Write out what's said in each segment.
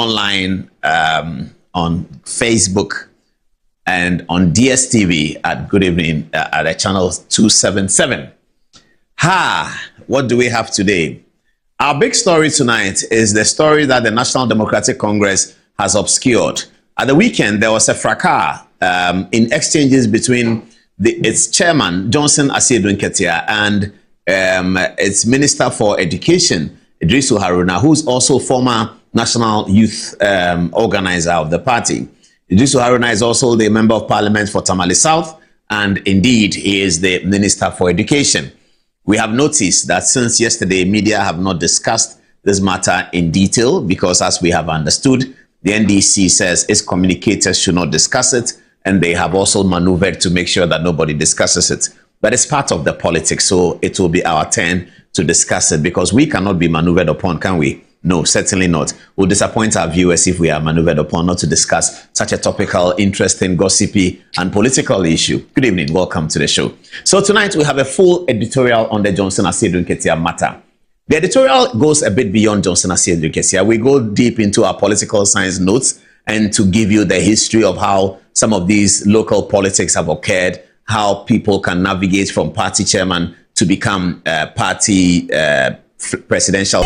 online on Facebook and on DSTV at Good Evening at the channel 277. What do we have today? Our big story tonight is the story that the National Democratic Congress has obscured. At the weekend, there was a fracas in exchanges between its chairman, Johnson Asiedu-Nketia, and its Minister for Education, Idrisu Haruna, who's also former National Youth Organizer of the party. Idrisu Haruna is also the Member of Parliament for Tamale South, and indeed, he is the Minister for Education. We have noticed that since yesterday, media have not discussed this matter in detail because, as we have understood, the NDC says its communicators should not discuss it, and they have also maneuvered to make sure that nobody discusses it. But it's part of the politics, so it will be our turn to discuss it because we cannot be maneuvered upon, can we? No, certainly not. We'll disappoint our viewers if we are maneuvered upon not to discuss such a topical, interesting, gossipy, and political issue. Good evening. Welcome to the show. So tonight we have a full editorial on the Johnson Asiedu-Nketia matter. The editorial goes a bit beyond Johnson Asiedu-Nketia. We go deep into our political science notes and to give you the history of how some of these local politics have occurred, how people can navigate from party chairman to become party presidential.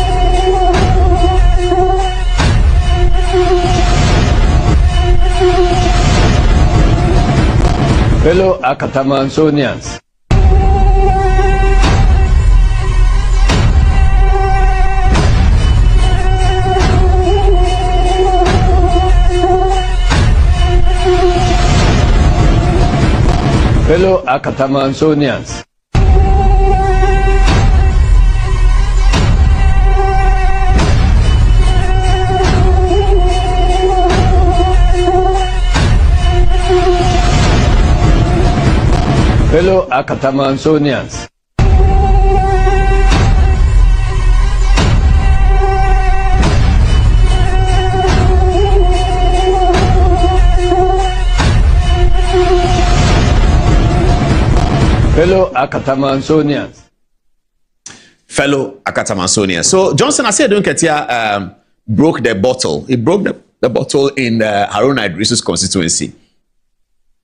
Fellow Akatamansonians, fellow Akatamansonians, fellow Akatamansonians, fellow Akatamansonians, fellow Akatamansonians. So Johnson Asiedu-Nketia broke the bottle. He broke the bottle in Haruna Idrisu's constituency.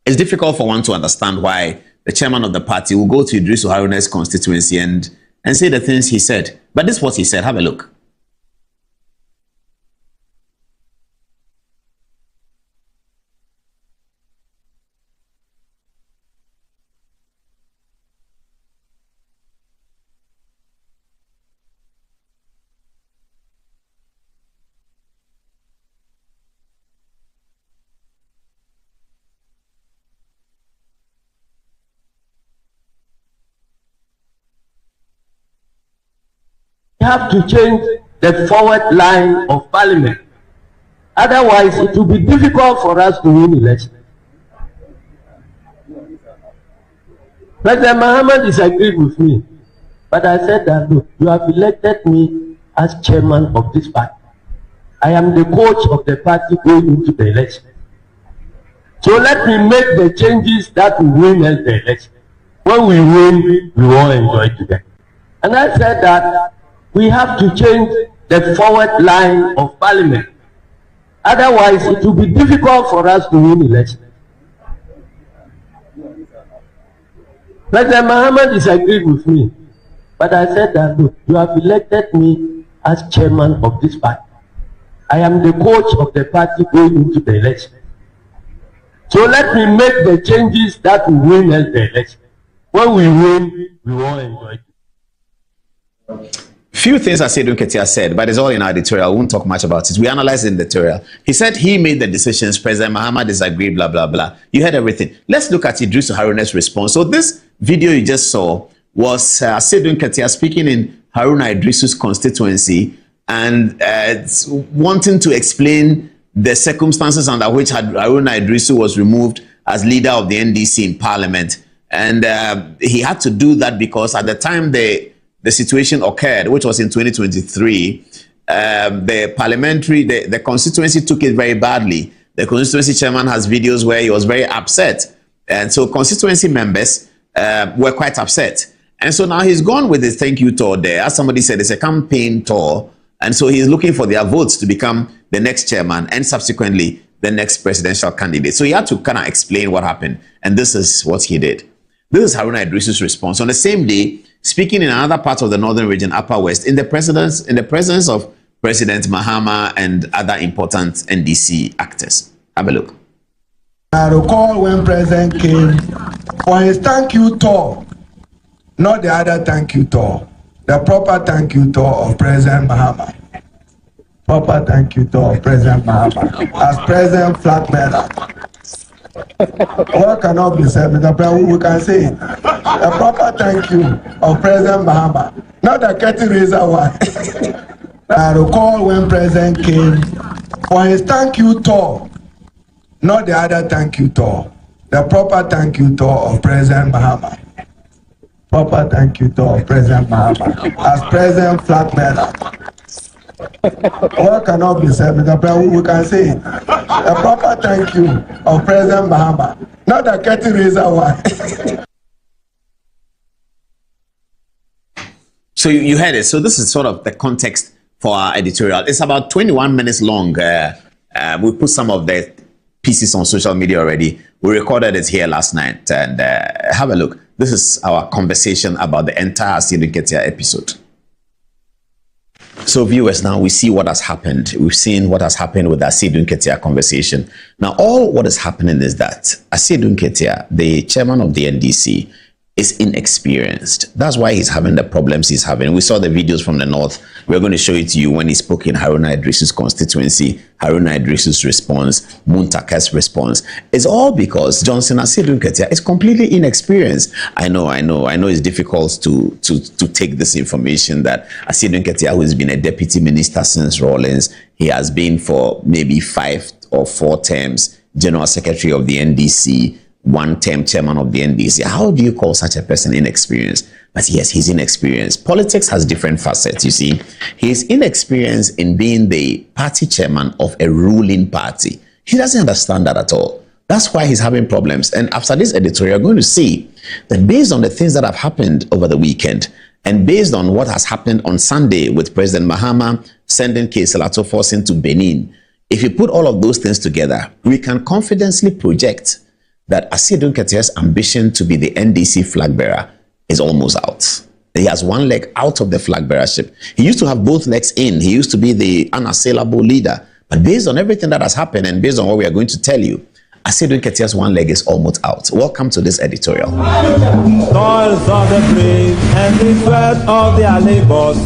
It's difficult for one to understand why the chairman of the party will go to Idrisu Haruna's constituency and say the things he said. But this is what he said. Have a look. We have to change the forward line of parliament. Otherwise, it will be difficult for us to win elections. President Mahama disagreed with me, but I said that, look, you have elected me as chairman of this party. I am the coach of the party going into the election. So let me make the changes that will win us the election. When we win, we all enjoy together. And I said that we have to change the forward line of parliament. Otherwise, it will be difficult for us to win elections. President Mahama disagreed with me, but I said that, look, you have elected me as chairman of this party. I am the coach of the party going into the election. So let me make the changes that will win us the election. When we win, we all enjoy it. Few things Asiedu-Nketia said, but it's all in our editorial. We won't talk much about it. We analyzed in the editorial. He said he made the decisions. President Mahama disagreed, blah, blah, blah. You heard everything. Let's look at Idrisu Haruna's response. So this video you just saw was Asiedu-Nketia speaking in Haruna Idrisu's constituency and wanting to explain the circumstances under which Haruna Idrisu was removed as leader of the NDC in parliament. And he had to do that because at the time the situation occurred, which was in 2023, the constituency took it very badly. The constituency chairman has videos where he was very upset. And so constituency members were quite upset. And so now he's gone with his thank you tour there. As somebody said, it's a campaign tour And so he's looking for their votes to become the next chairman and subsequently the next presidential candidate. So he had to kind of explain what happened. And this is what he did. This is Haruna Idrisu's response. On the same day, speaking in another part of the northern region, Upper West, in the presence of President Mahama and other important NDC actors. Have a look. I recall when President came for his thank you tour, not the other thank you tour, the proper thank you tour of President Mahama. Proper thank you to President Mahama as President Flagbearer. What cannot be said, Mr. President? We can say it. A proper thank you of President Mahama, not the curtain raiser one. I recall when President came for his thank you tour, not the other thank you tour, the proper thank you tour of President Mahama. Proper thank you to President Mahama as President Flagbearer. What cannot be said, Mr. President? We can say it. A proper thank you of President Mahama, not the curtain raiser one. So you heard it. So this is sort of the context for our editorial. It's about 21 minutes long. We put some of the pieces on social media already. We recorded it here last night. And have a look. This is our conversation about the entire Ndc episode. So viewers, now we see what has happened. We've seen what has happened with the Asidun Ketia conversation. Now, all what is happening is that Asidun Ketia, the chairman of the NDC, is inexperienced. That's why he's having the problems he's having. We saw the videos from the north. We're going to show it to you when he spoke in Haruna Idrisu's constituency, Haruna Idrisu's response, Muntaka's response. It's all because Johnson Asidun Ketia is completely inexperienced. I know it's difficult to take this information that Asidun Ketia, who has been a deputy minister since Rawlings, he has been for maybe 5 or 4 terms general secretary of the NDC, 1-term chairman of the NDC. How do you call such a person inexperienced? But yes, he's inexperienced. Politics has different facets, you see. He's inexperienced in being the party chairman of a ruling party. He doesn't understand that at all. That's why he's having problems. And after this editorial, you're going to see that based on the things that have happened over the weekend, and based on what has happened on Sunday with President Mahama sending Keselato Forson to Benin, if you put all of those things together, we can confidently project that Asidun Ketia's ambition to be the NDC flag bearer is almost out. He has one leg out of the flag bearership. He used to have both legs in. He used to be the unassailable leader. But based on everything that has happened and based on what we are going to tell you, Asidun Ketia's one leg is almost out. Welcome to this editorial. Toils of the brave and the sweat of their labors,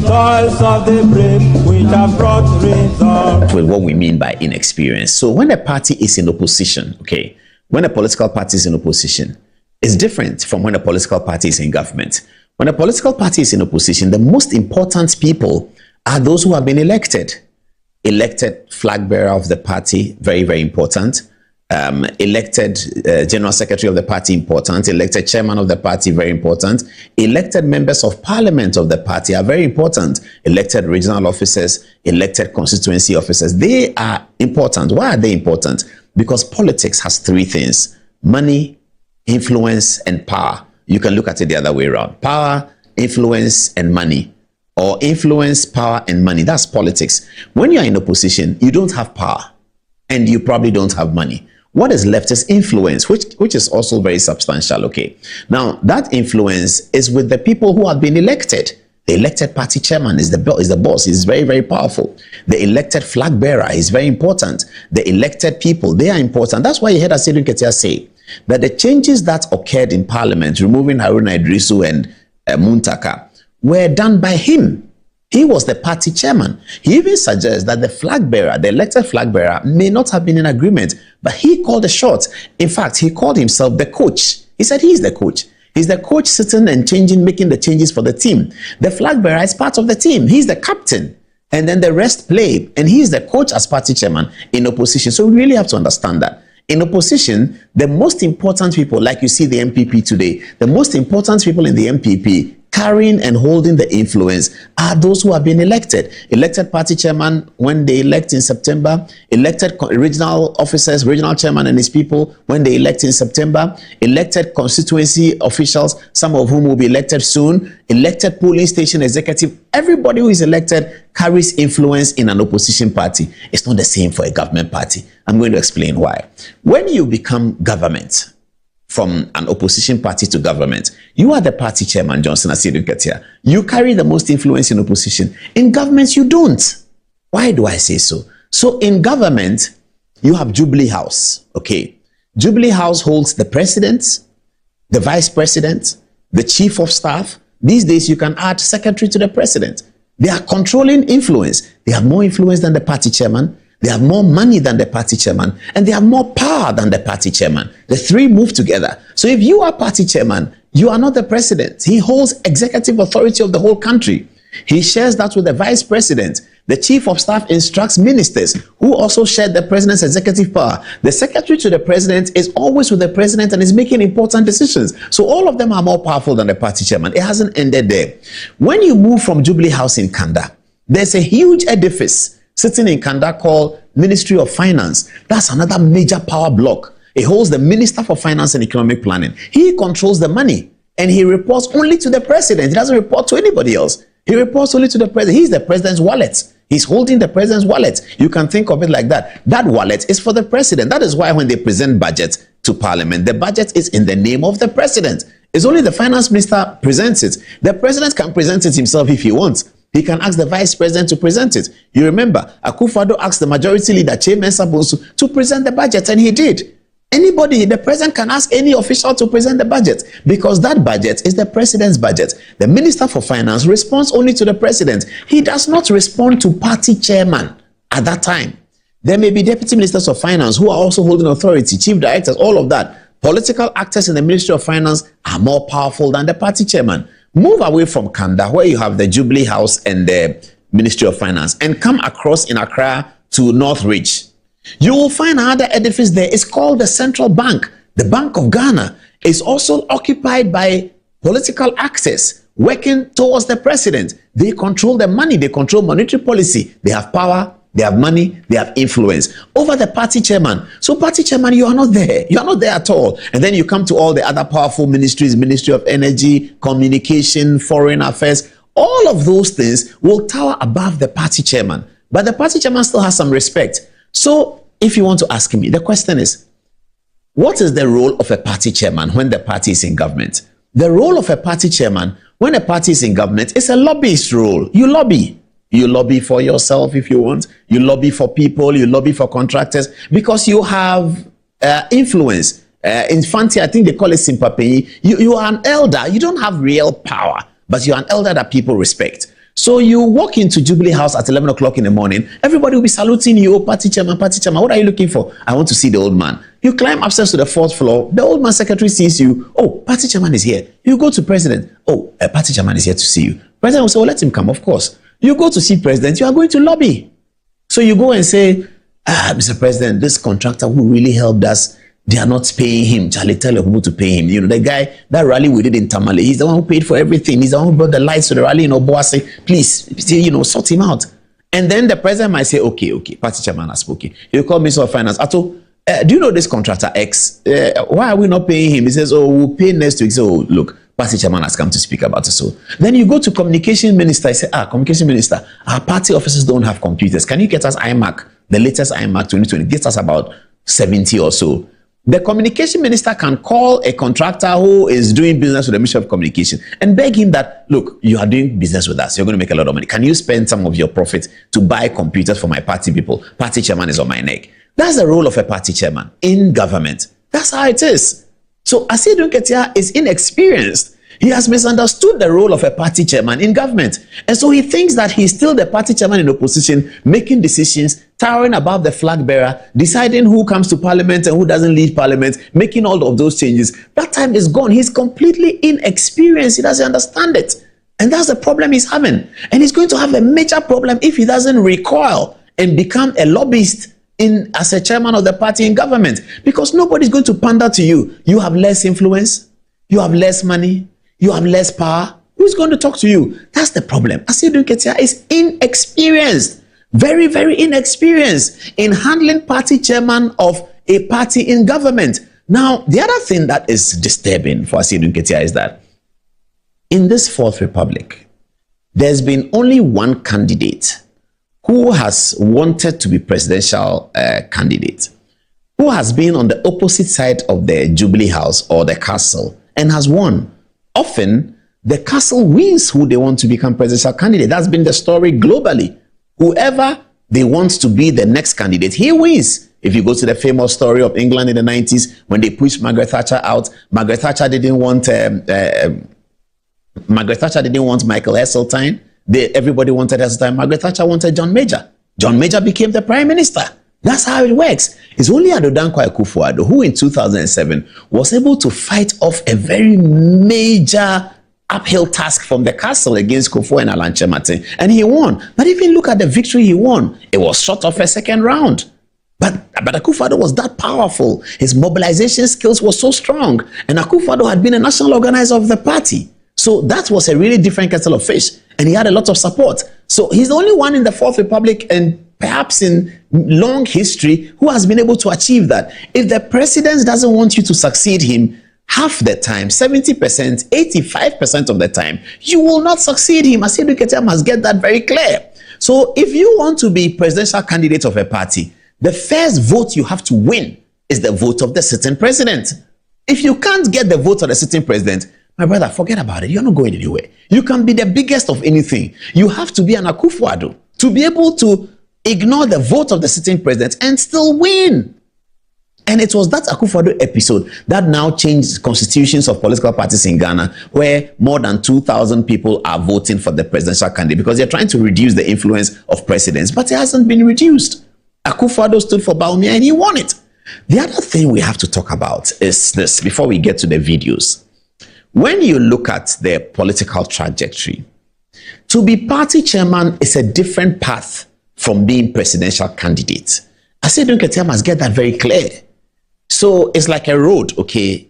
toils of the brave which have brought results. With what we mean by inexperience. So when a party is in opposition, okay, when a political party is in opposition, it's different from when a political party is in government. When a political party is in opposition, the most important people are those who have been elected. Elected flag bearer of the party, very, very important. Elected general secretary of the party, important. Elected chairman of the party, very important. Elected members of parliament of the party are very important. Elected regional officers, elected constituency officers, they are important. Why are they important? Because politics has 3 things: money, influence, and power. You can look at it the other way around. Power, influence, and money. Or influence, power, and money. That's politics. When you're in opposition, you don't have power. And you probably don't have money. What is left is influence, which is also very substantial, okay? Now, that influence is with the people who have been elected. The elected party chairman is the boss. He's very, very powerful. The elected flag bearer is very important. The elected people, they are important. That's why you heard Asidun Ketia say that the changes that occurred in parliament, removing Haruna Idrisu and Muntaka, were done by him. He was the party chairman. He even suggests that the flag bearer, the elected flag bearer, may not have been in agreement, but he called the shots. In fact, he called himself the coach. He said he's the coach. He's the coach sitting and making the changes for the team. The flag bearer is part of the team. He's the captain. And then the rest play. And he's the coach as party chairman in opposition. So we really have to understand that. In opposition, the most important people, like you see the MPP today, the most important people in the MPP carrying and holding the influence are those who have been elected. Elected party chairman when they elect in September, elected regional officers, regional chairman and his people when they elect in September, elected constituency officials, some of whom will be elected soon, elected polling station executive. Everybody who is elected carries influence in an opposition party. It's not the same for a government party. I'm going to explain why. When you become government, from an opposition party to government, you are the party chairman, Johnson Asiedu-Nketia. You carry the most influence in opposition. In government, you don't. Why do I say so? So in government, you have Jubilee House. Okay. Jubilee House holds the president, the vice president, the chief of staff. These days, you can add secretary to the president. They are controlling influence. They have more influence than the party chairman. They have more money than the party chairman, and they have more power than the party chairman. The three move together. So if you are party chairman, you are not the president. He holds executive authority of the whole country. He shares that with the vice president. The chief of staff instructs ministers who also share the president's executive power. The secretary to the president is always with the president and is making important decisions. So all of them are more powerful than the party chairman. It hasn't ended there. When you move from Jubilee House in Kanda, there's a huge edifice sitting in Kanda called Ministry of Finance. That's another major power block. It holds the Minister for Finance and Economic Planning. He controls the money and he reports only to the president. He doesn't report to anybody else. He reports only to the president. He's the president's wallet. He's holding the president's wallet. You can think of it like that. That wallet is for the president. That is why when they present budget to parliament, the budget is in the name of the president. It's only the finance minister presents it. The president can present it himself if he wants. He can ask the vice president to present it. You remember, Akufo-Addo asked the majority leader, Chief Bonsu, to present the budget, and he did. Anybody, the president can ask any official to present the budget because that budget is the president's budget. The Minister for Finance responds only to the president. He does not respond to party chairman at that time. There may be deputy ministers of finance who are also holding authority, chief directors, all of that. Political actors in the Ministry of Finance are more powerful than the party chairman. Move away from Kanda, where you have the Jubilee House and the Ministry of Finance, and come across in Accra to Northridge. You will find another edifice there. It's called the Central Bank. The Bank of Ghana is also occupied by political actors working towards the president. They control the money. They control monetary policy. They have power. They have money, they have influence over the party chairman. So party chairman, you are not there. You are not there at all. And then you come to all the other powerful ministries, Ministry of Energy, Communication, Foreign Affairs. All of those things will tower above the party chairman. But the party chairman still has some respect. So if you want to ask me, the question is, what is the role of a party chairman when the party is in government? The role of a party chairman when a party is in government is a lobbyist role. You lobby. You lobby for yourself if you want. You lobby for people. You lobby for contractors because you have influence. In Fanti, I think they call it sympathy. You are an elder. You don't have real power, but you're an elder that people respect. So you walk into Jubilee House at 11 o'clock in the morning. Everybody will be saluting you. Oh, party chairman, party chairman. What are you looking for? I want to see the old man. You climb upstairs to the 4th floor. The old man secretary sees you. Oh, party chairman is here. You go to president. Oh, a party chairman is here to see you. President will say, oh, let him come, of course. You go to see president, you are going to lobby. So you go and say, Mr. President, this contractor who really helped us, they are not paying him. Charlie, tell your people to pay him. You know, the guy, that rally we did in Tamale, he's the one who paid for everything. He's the one who brought the lights to the rally in Oboase. Please, you know, sort him out. And then the president might say, okay, party chairman has spoken. You call Minister of Finance. Ato, do you know this contractor X? Why are we not paying him? He says, oh, we'll pay next week. So look, party chairman has come to speak about it. So then you go to communication minister. I say, communication minister, our party officers don't have computers. Can you get us iMac, the latest iMac 2020? Get us about 70 or so. The communication minister can call a contractor who is doing business with the Ministry of Communication and beg him that, look, you are doing business with us. You're going to make a lot of money. Can you spend some of your profit to buy computers for my party people? Party chairman is on my neck. That's the role of a party chairman in government. That's how it is. So Asiedu-Nketia is inexperienced. He has misunderstood the role of a party chairman in government. And so he thinks that he's still the party chairman in opposition, making decisions, towering above the flag bearer, deciding who comes to parliament and who doesn't leave parliament, making all of those changes. That time is gone. He's completely inexperienced. He doesn't understand it. And that's the problem he's having. And he's going to have a major problem if he doesn't recoil and become a lobbyist as a chairman of the party in government. Because nobody's going to pander to you. You have less influence. You have less money. You have less power. Who's going to talk to you? That's the problem. Asiedu Nketia is inexperienced, very, very inexperienced in handling party chairman of a party in government. Now, the other thing that is disturbing for Asiedu Nketia is that in this Fourth Republic, there's been only one candidate who has wanted to be presidential candidate, who has been on the opposite side of the Jubilee House or the castle and has won. Often, the castle wins who they want to become presidential candidate. That's been the story globally. Whoever they want to be the next candidate, he wins. If you go to the famous story of England in the 90s, when they pushed Margaret Thatcher out, Margaret Thatcher didn't want Michael Heseltine. Everybody wanted Heseltine. Margaret Thatcher wanted John Major. John Major became the prime minister. That's how it works. It's only Addo Dankwa Akufo-Addo who in 2007 was able to fight off a very major uphill task from the castle against Kufuor and Alan Chemate, and he won. But even look at the victory he won. It was short of a second round. But Akufo-Addo was that powerful. His mobilization skills were so strong. And Akufo-Addo had been a national organizer of the party. So that was a really different kettle of fish. And he had a lot of support. So he's the only one in the Fourth Republic and perhaps in long history who has been able to achieve that. If the president doesn't want you to succeed him, half the time, 70%, 85% of the time, you will not succeed him. Asiedu Nketia must get that very clear. So if you want to be presidential candidate of a party, the first vote you have to win is the vote of the sitting president. If you can't get the vote of the sitting president, my brother, forget about it. You're not going anywhere. You can be the biggest of anything. You have to be an Akufo-Addo to be able to ignore the vote of the sitting president and still win. And it was that Akufo-Addo episode that now changed constitutions of political parties in Ghana, where more than 2,000 people are voting for the presidential candidate because they're trying to reduce the influence of presidents, but it hasn't been reduced. Akufo-Addo stood for Bawumia and he won it. The other thing we have to talk about is this before we get to the videos. When you look at the political trajectory, to be party chairman is a different path from being presidential candidate. Asiedu Nketia must get that very clear. So it's like a road, okay?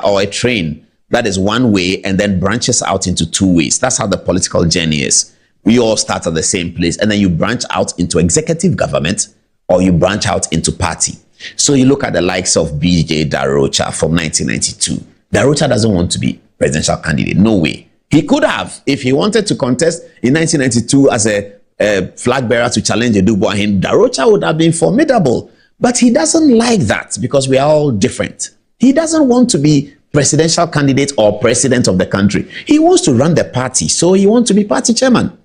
Or a train that is one way and then branches out into two ways. That's how the political journey is. We all start at the same place and then you branch out into executive government or you branch out into party. So you look at the likes of BJ Darocha from 1992. Darocha doesn't want to be presidential candidate. No way. He could have, if he wanted to contest in 1992 as a flag bearer to challenge Edugbo Ahin, Darocha would have been formidable. But he doesn't like that because we are all different. He doesn't want to be presidential candidate or president of the country. He wants to run the party, so he wants to be party chairman.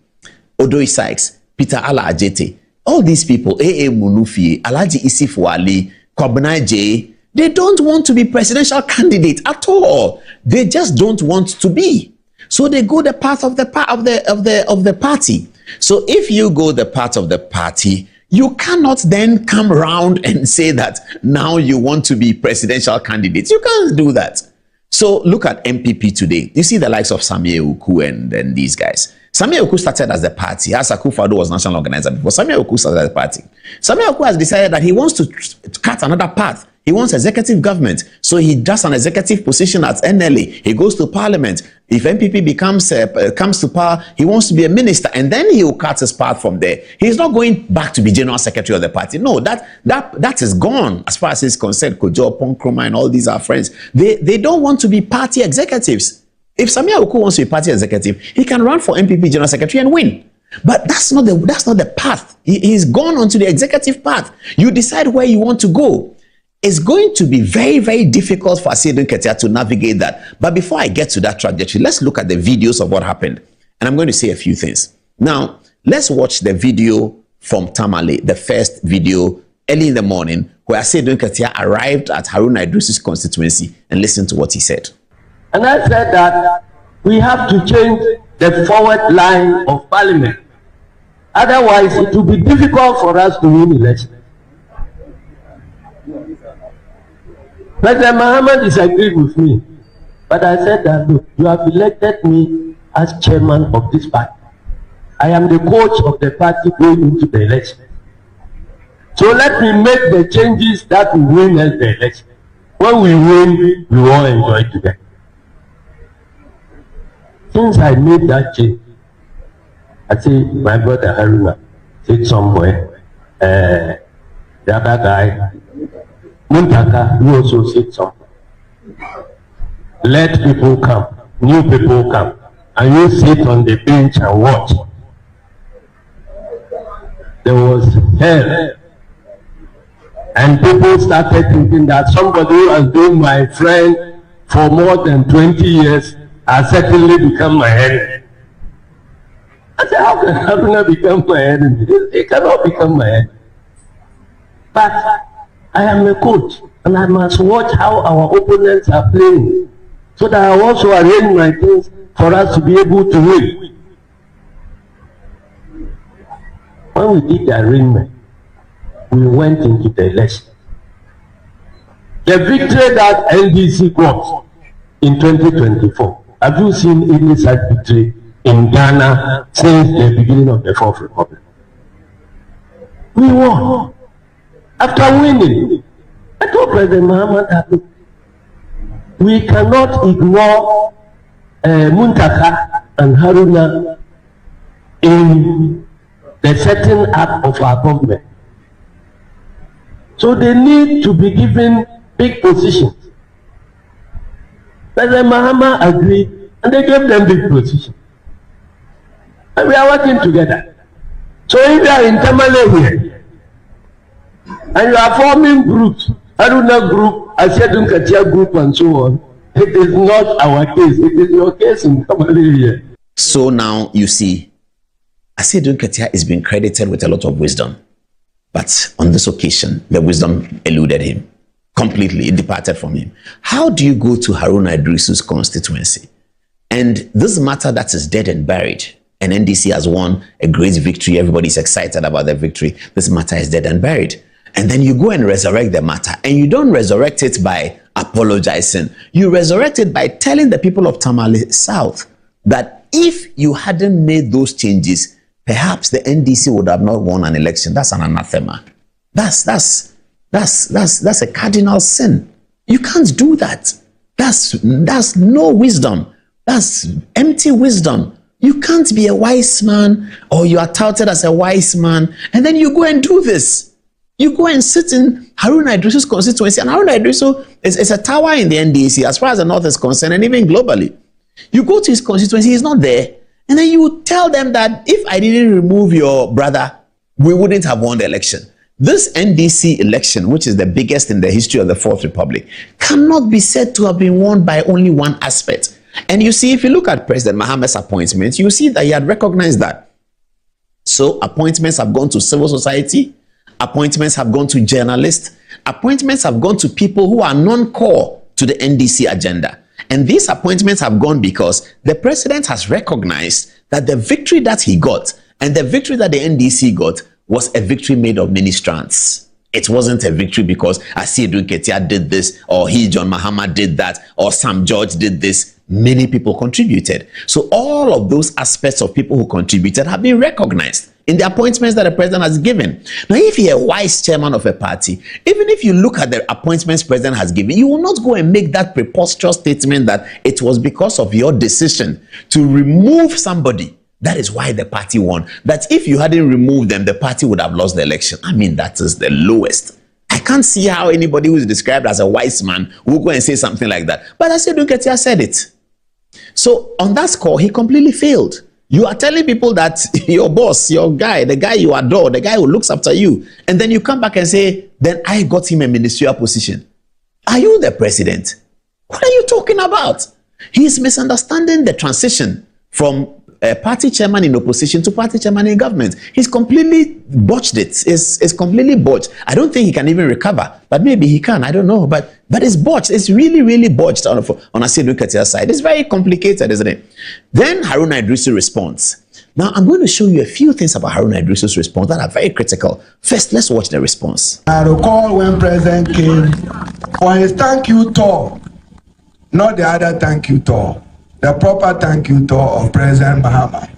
Odoi Sykes, Peter Ala Ajete, all these people, A.A. Munufi, Alhaji Isifu Ali, Kwabena J, they don't want to be presidential candidate at all. They just don't want to be. So they go the path of the party. So if you go the path of the party, you cannot then come around and say that now you want to be presidential candidates. You can't do that. So look at MPP today. You see the likes of Samuel Oku and these guys. Samuel Oku started as the party. As Akufo-Addo was national organizer before, Samuel Oku started as the party. Samuel Oku has decided that he wants to cut another path. He wants executive government. So he does an executive position at NLA. He goes to parliament. If MPP comes to power, he wants to be a minister. And then he will cut his path from there. He's not going back to be general secretary of the party. No, that is gone as far as he's concerned. Kojo, Ponkroma, and all these are friends. They don't want to be party executives. If Samuel Oku wants to be party executive, he can run for MPP general secretary and win. But that's not the path. He's gone onto the executive path. You decide where you want to go. It's going to be very, very difficult for Asiedu Nketia to navigate that. But before I get to that trajectory, let's look at the videos of what happened. And I'm going to say a few things. Now, let's watch the video from Tamale, the first video early in the morning, where Asiedu Nketia arrived at Haruna Idris's constituency, and listen to what he said. And I said that we have to change the forward line of parliament. Otherwise, it will be difficult for us to win elections. President Mahama disagreed with me, but I said that, look, you have elected me as chairman of this party. I am the coach of the party going into the election. So let me make the changes that will win us the election. When we win, we all enjoy together. Since I made that change, I say my brother Haruna sit somewhere. The other guy, Muntaka, you also sit somewhere. Let people come, new people come, and you sit on the bench and watch. There was hell. And people started thinking that somebody who has been my friend for more than 20 years has certainly become my enemy. I said, how can Haruna become my enemy? He cannot become my enemy. But I am a coach, and I must watch how our opponents are playing, so that I also arrange my things for us to be able to win. When we did the arrangement, we went into the election. The victory that NDC got in 2024, have you seen any such victory in Ghana since the beginning of the Fourth Republic? We won. After winning, I told President Mahama that we cannot ignore Muntaka and Haruna in the setting up of our government. So they need to be given big positions. President Mahama agreed, and they gave them big positions. And we are working together. So if you are in Tamale here, and you are forming groups, Haruna group, Asedun Katia group, and so on, it is not our case. It is your case in Tamale here. So now you see, Asedun Katia is being credited with a lot of wisdom. But on this occasion, the wisdom eluded him completely. It departed from him. How do you go to Haruna Idrisu's constituency? And this matter that is dead and buried, and NDC has won a great victory. Everybody's excited about the victory. This matter is dead and buried. And then you go and resurrect the matter. And you don't resurrect it by apologizing. You resurrect it by telling the people of Tamale South that if you hadn't made those changes, perhaps the NDC would have not won an election. That's an anathema. That's a cardinal sin. You can't do that. That's no wisdom. That's empty wisdom. You can't be a wise man, or you are touted as a wise man, and then you go and do this. You go and sit in Haruna Idrisu's constituency, and Haruna Idrisu is a tower in the NDC as far as the North is concerned, and even globally. You go to his constituency, he's not there. And then you tell them that if I didn't remove your brother, we wouldn't have won the election. This NDC election, which is the biggest in the history of the Fourth Republic, cannot be said to have been won by only one aspect. And you see, if you look at President Mahama's appointments, you see that he had recognized that. So appointments have gone to civil society, appointments have gone to journalists, appointments have gone to people who are non-core to the NDC agenda. And these appointments have gone because the president has recognized that the victory that he got and the victory that the NDC got was a victory made of many strands. It wasn't a victory because Asedun Ketia did this, or John Mahama did that, or Sam George did this. Many people contributed. So all of those aspects of people who contributed have been recognized in the appointments that the president has given. Now, if you're a wise chairman of a party, even if you look at the appointments president has given, you will not go and make that preposterous statement that it was because of your decision to remove somebody. That is why the party won. That if you hadn't removed them, the party would have lost the election. I mean, that is the lowest. I can't see how anybody who is described as a wise man will go and say something like that. But Asedun Ketia said it. So on that score, he completely failed. You are telling people that your boss, your guy, the guy you adore, the guy who looks after you, and then you come back and say, then I got him a ministerial position. Are you the president? What are you talking about? He is misunderstanding the transition from a party chairman in opposition to party chairman in government. He's completely botched it. It's completely botched. I don't think he can even recover, but maybe he can. I don't know. But it's botched. It's really, really botched on Asedun Ketia's side. It's very complicated, isn't it? Then Haruna Idrisu responds. Now, I'm going to show you a few things about Haruna Idrisu's response that are very critical. First, let's watch the response. I recall when President came for his thank you tour, not the other thank you tour. The proper thank you tour of President Mahama.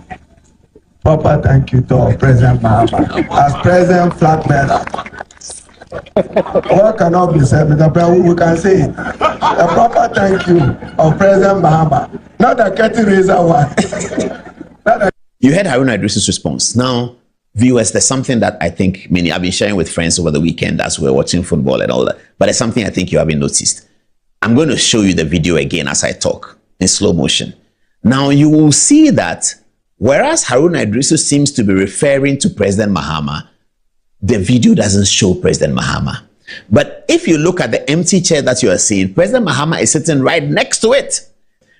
Proper thank you tour of President Mahama. As President Flagbearer. What cannot be said, Mr. President, we can say it. The proper thank you of President Mahama. Not a curtain raiser one. You heard Haruna Idris's response. Now, viewers, there's something that I think many I've been sharing with friends over the weekend as we're watching football and all that. But it's something I think you haven't noticed. I'm going to show you the video again as I talk in slow motion. Now, you will see that whereas Haruna Idrisu seems to be referring to President Mahama, the video doesn't show President Mahama. But if you look at the empty chair that you are seeing, President Mahama is sitting right next to it.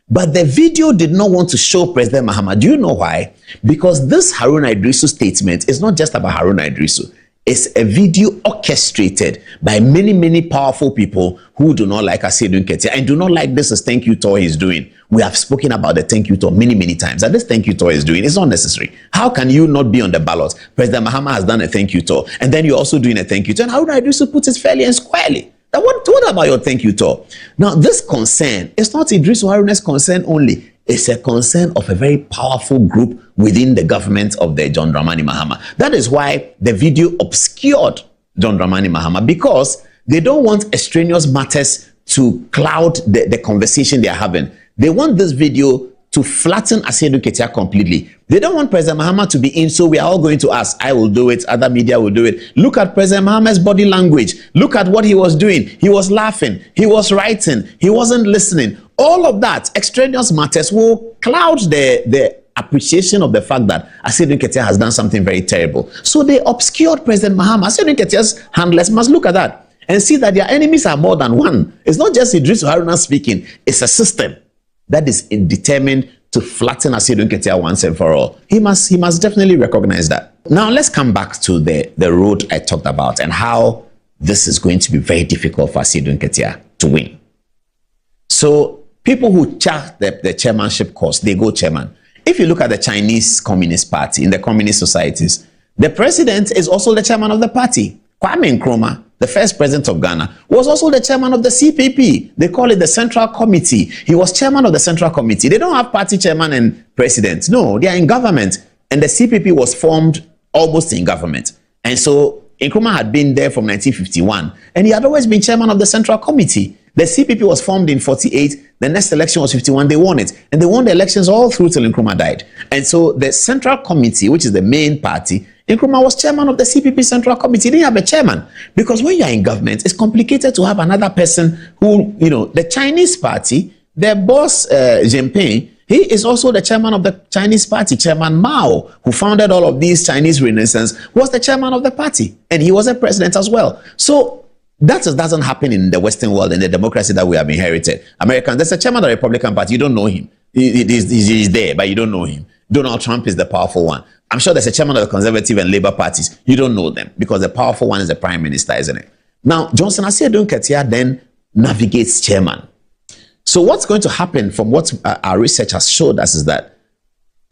But the video did not want to show President Mahama. Do you know why? Because this Haruna Idrisu statement is not just about Haruna Idrisu. It's a video orchestrated by many, many powerful people who do not like Asiedu Nketia and do not like this thank you tour he's doing. We have spoken about the thank you tour many, many times. And this thank you tour he's doing is not necessary. How can you not be on the ballot? President Mahama has done a thank you tour, and then you're also doing a thank you tour. And Haruna Idrisu puts it fairly and squarely. Now, what about your thank you tour? Now, this concern is not Idrisu Haruna's concern only. It's a concern of a very powerful group within the government of the John Dramani Mahama. That is why the video obscured John Dramani Mahama, because they don't want extraneous matters to cloud the conversation they are having. They want this video to flatten Asiedu Nketia completely. They don't want President Mahama to be in, so we are all going to ask. I will do it, other media will do it. Look at President Mahama's body language. Look at what he was doing. He was laughing, he was writing, he wasn't listening. All of that, extraneous matters, will cloud the appreciation of the fact that Asiedu Nketia has done something very terrible. So they obscured President Mahama. Asiedu Nketia's handlers must look at that and see that their enemies are more than one. It's not just Idrisu Haruna speaking, it's a system that is determined to flatten Asiedu Nketia once and for all. He must definitely recognize that. Now let's come back to the road I talked about and how this is going to be very difficult for Asiedu Nketia to win. So people who chart the chairmanship course, they go chairman. If you look at the Chinese Communist Party, in the communist societies, the president is also the chairman of the party. Kwame Nkrumah, the first president of Ghana, was also the chairman of the CPP. They call it the Central Committee. He was chairman of the Central Committee. They don't have party chairman and president. No, they are in government. And the CPP was formed almost in government. And so Nkrumah had been there from 1951. And he had always been chairman of the Central Committee. The CPP was formed in 48. The next election was 51. They won it. And they won the elections all through till Nkrumah died. And so the Central Committee, which is the main party, Nkrumah was chairman of the CPP Central Committee. He didn't have a chairman. Because when you are in government, it's complicated to have another person who, the Chinese party, their boss, Jinping, he is also the chairman of the Chinese party. Chairman Mao, who founded all of these Chinese Renaissance, was the chairman of the party. And he was a president as well. So that doesn't happen in the Western world, in the democracy that we have inherited. Americans, there's a chairman of the Republican Party. You don't know him. He's there, but you don't know him. Donald Trump is the powerful one. I'm sure there's a chairman of the Conservative and Labour parties. You don't know them because the powerful one is the Prime Minister, isn't it? Now, Johnson Asiedu Nketia then navigates chairman. So what's going to happen from what our research has showed us is that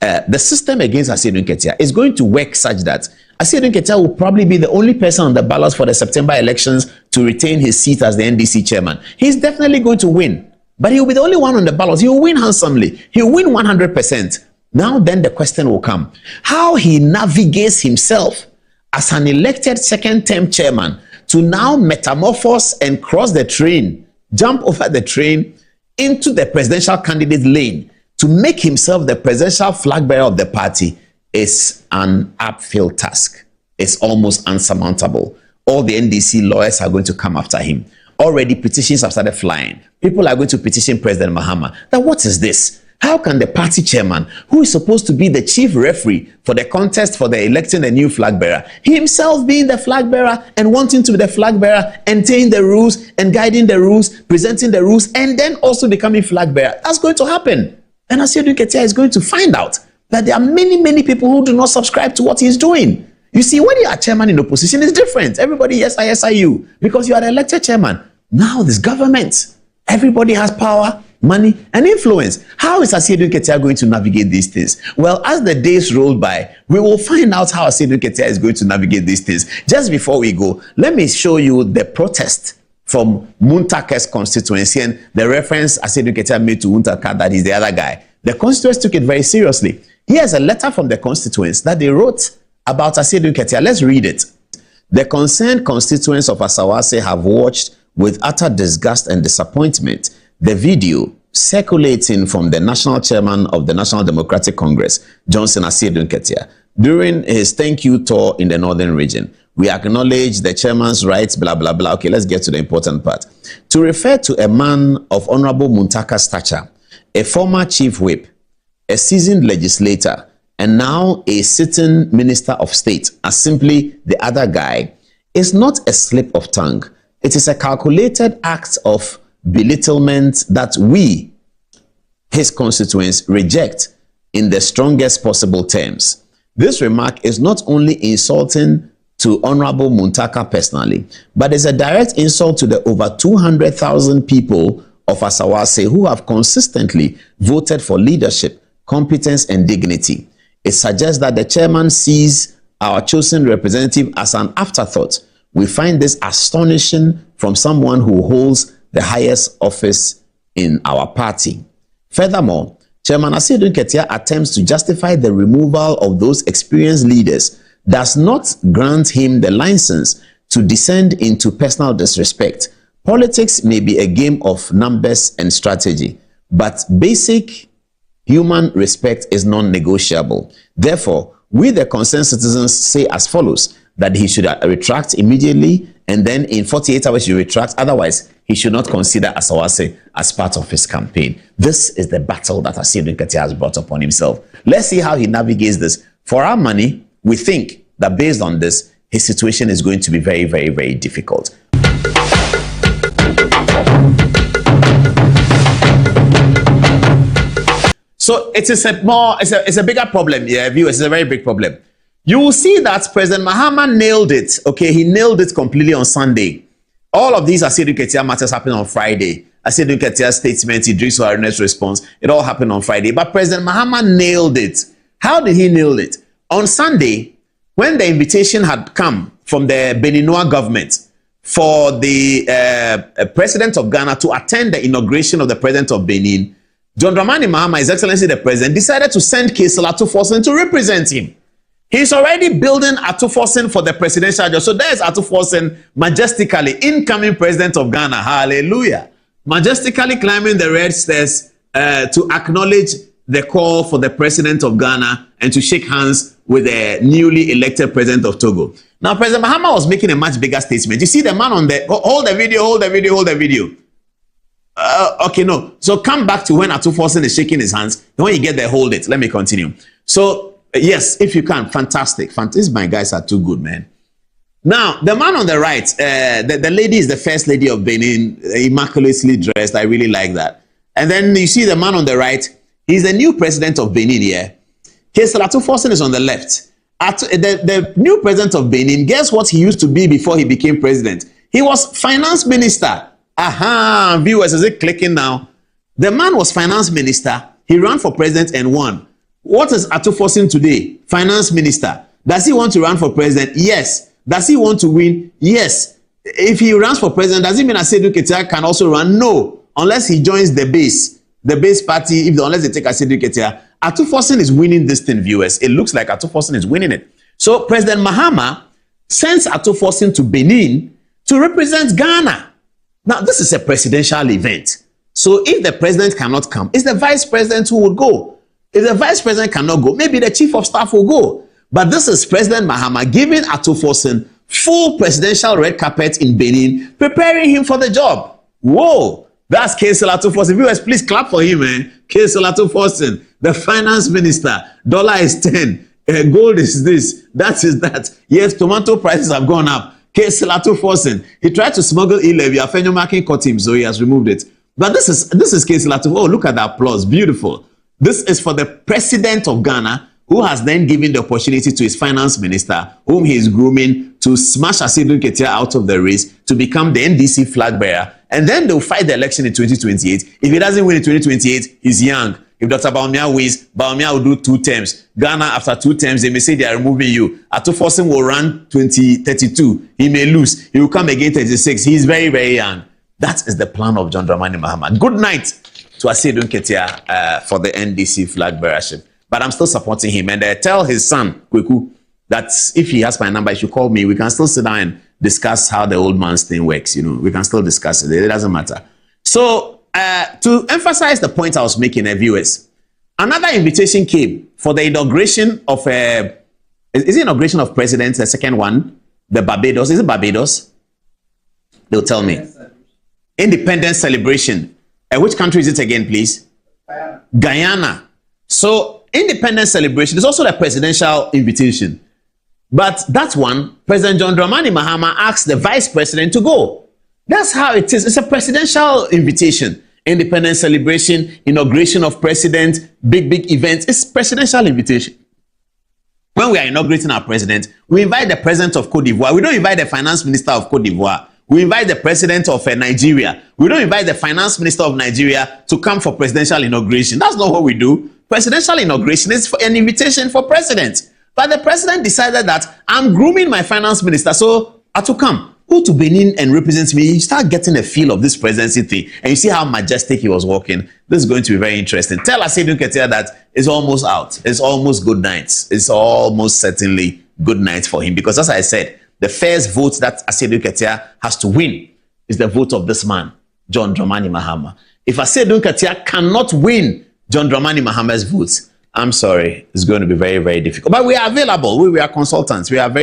the system against Asiedu Nketia is going to work such that Asiedu Nketia will probably be the only person on the ballot for the September elections to retain his seat as the NDC chairman. He's definitely going to win, but he'll be the only one on the ballot. He'll win handsomely. He'll win 100%. Now then the question will come, how he navigates himself as an elected second-term chairman to now metamorphose and cross the train, jump over the train into the presidential candidate lane to make himself the presidential flag bearer of the party is an uphill task. It's almost unsurmountable. All the NDC lawyers are going to come after him. Already petitions have started flying. People are going to petition President Mahama. Now what is this? How can the party chairman, who is supposed to be the chief referee for the contest for the electing a new flag bearer, himself being the flag bearer and wanting to be the flag bearer, entering the rules and guiding the rules, presenting the rules, and then also becoming flag bearer? That's going to happen. And Asiedu Nketia is going to find out that there are many, many people who do not subscribe to what he's doing. You see, when you are chairman in opposition, it's different. Everybody, yes, I, you, because you are the elected chairman. Now this government, everybody has power, money, and influence. How is Asiedu Nketia going to navigate these things? Well, as the days roll by, we will find out how Asiedu Nketia is going to navigate these things. Just before we go, let me show you the protest from Muntake's constituency and the reference Asiedu Nketia made to Muntaka, that is the other guy. The constituents took it very seriously. Here's a letter from the constituents that they wrote about Asiedu Nketia. Let's read it. The concerned constituents of Asawase have watched with utter disgust and disappointment the video circulating from the national chairman of the National Democratic Congress, Johnson Asiedu Nketia, during his thank you tour in the northern region. We acknowledge the chairman's rights, blah, blah, blah. Okay, let's get to the important part. To refer to a man of Honorable Muntaka's stature, a former chief whip, a seasoned legislator, and now a sitting minister of state as simply the other guy is not a slip of tongue. It is a calculated act of belittlement that we, his constituents, reject in the strongest possible terms. This remark is not only insulting to Honorable Muntaka personally, but is a direct insult to the over 200,000 people of Asawase who have consistently voted for leadership, competence, and dignity. It suggests that the chairman sees our chosen representative as an afterthought. We find this astonishing from someone who holds the highest office in our party. Furthermore, Chairman Asiedu Nketia attempts to justify the removal of those experienced leaders does not grant him the license to descend into personal disrespect. Politics may be a game of numbers and strategy, but basic human respect is non-negotiable. Therefore, we the concerned citizens say as follows, that he should retract immediately, and then in 48 hours you retract. Otherwise, he should not consider Asawase as part of his campaign. This is the battle that Asiedu Nketia has brought upon himself. Let's see how he navigates this. For our money, we think that based on this, his situation is going to be very, very, very difficult. So it is it's a bigger problem, yeah, viewers. It's a very big problem. You will see that President Mahama nailed it. Okay, he nailed it completely on Sunday. All of these Asiedu Nketia matters happened on Friday. Asiedu Nketia's statement, Idris Oharene's response, it all happened on Friday. But President Mahama nailed it. How did he nail it? On Sunday, when the invitation had come from the Beninois government for the president of Ghana to attend the inauguration of the president of Benin, John Dramani Mahama, His Excellency the President, decided to send Atu Forson to represent him. He's already building Atu Forson for the presidential job. So there's Atu Forson majestically, incoming president of Ghana. Hallelujah. Majestically climbing the red stairs to acknowledge the call for the president of Ghana and to shake hands with the newly elected president of Togo. Now, President Mahama was making a much bigger statement. You see the man on the... Hold the video, hold the video, hold the video. Okay, no. So come back to when Atu Forson is shaking his hands. Then when you get there, hold it. Let me continue. So, yes, if you can, fantastic. My guys are too good, man. Now, the man on the right, the lady is the first lady of Benin, immaculately dressed. I really like that. And then you see the man on the right, he's the new president of Benin here. Atu Forson is on the left. The new president of Benin, guess what he used to be before he became president? He was finance minister. Aha, viewers, is it clicking now? The man was finance minister. He ran for president and won. What is Atu Forson today? Finance minister. Does he want to run for president? Yes. Does he want to win? Yes. If he runs for president, does it mean Asiedu Nketia can also run? No. Unless he joins the base party, unless they take Asiedu Nketia. Atu Forson is winning this thing, viewers. It looks like Atu Forson is winning it. So President Mahama sends Atu Forson to Benin to represent Ghana. Now, this is a presidential event. So if the president cannot come, it's the vice president who will go. If the vice president cannot go, maybe the chief of staff will go. But this is President Mahama giving Atu Forson full presidential red carpet in Benin, preparing him for the job. Whoa, that's Atu Forson. Viewers, please clap for him, man. Atu Forson, the finance minister. Dollar is 10. Gold is this. That is that. Yes, tomato prices have gone up. Atu Forson. He tried to smuggle e-levy. Afenyomakin caught him, so he has removed it. But this is Atu. Oh, look at the applause. Beautiful. This is for the president of Ghana, who has then given the opportunity to his finance minister, whom he is grooming to smash Asiedu Nketia out of the race to become the Ndc Flagbearer. And then they'll fight the election in 2028. If he doesn't win in 2028, he's young. If Dr. Bawumia wins, Bawumia will do 2 terms. Ghana, after 2 terms, they may say they are removing you. Atu Forson will run 2032. He may lose. He will come again 36. He is very, very young. That is the plan of John Dramani Mahama. Good night to Asiedu Nketia for the Ndc flag bearership. But I'm still supporting him. And tell his son, Kweku, that if he has my number, he should call me. We can still sit down and discuss how the old man's thing works. You know, we can still discuss it. It doesn't matter. So to emphasize the point I was making, viewers, another invitation came for the inauguration of is it inauguration of president, the second one, the Barbados. Is it Barbados? They'll tell me. Independence celebration. Which country is it again, please? Guyana. So independence celebration is also the presidential invitation. But that one, President John Dramani Mahama asked the vice president to go. That's how it is. It's a presidential invitation. Independence celebration, inauguration of president, big events. It's presidential invitation. When we are inaugurating our president, we invite the president of Cote d'Ivoire. We don't invite the finance minister of Cote d'Ivoire. We invite the president of Nigeria. We don't invite the finance minister of Nigeria to come for presidential inauguration. That's not what we do. Presidential inauguration is for an invitation for president. But the president decided that I'm grooming my finance minister, so I to come. Go to Benin and represent me. You start getting a feel of this presidency thing, and you see how majestic he was walking. This is going to be very interesting. Tell Asiedu Ketia that it's almost out. It's almost good night. It's almost certainly good night for him, because as I said, the first vote that Asiedu Ketia has to win is the vote of this man, John Dramani Mahama. If Asiedu Ketia cannot win John Dramani Mahama's votes, I'm sorry, it's going to be very, very difficult. But we are available. We are consultants. We are very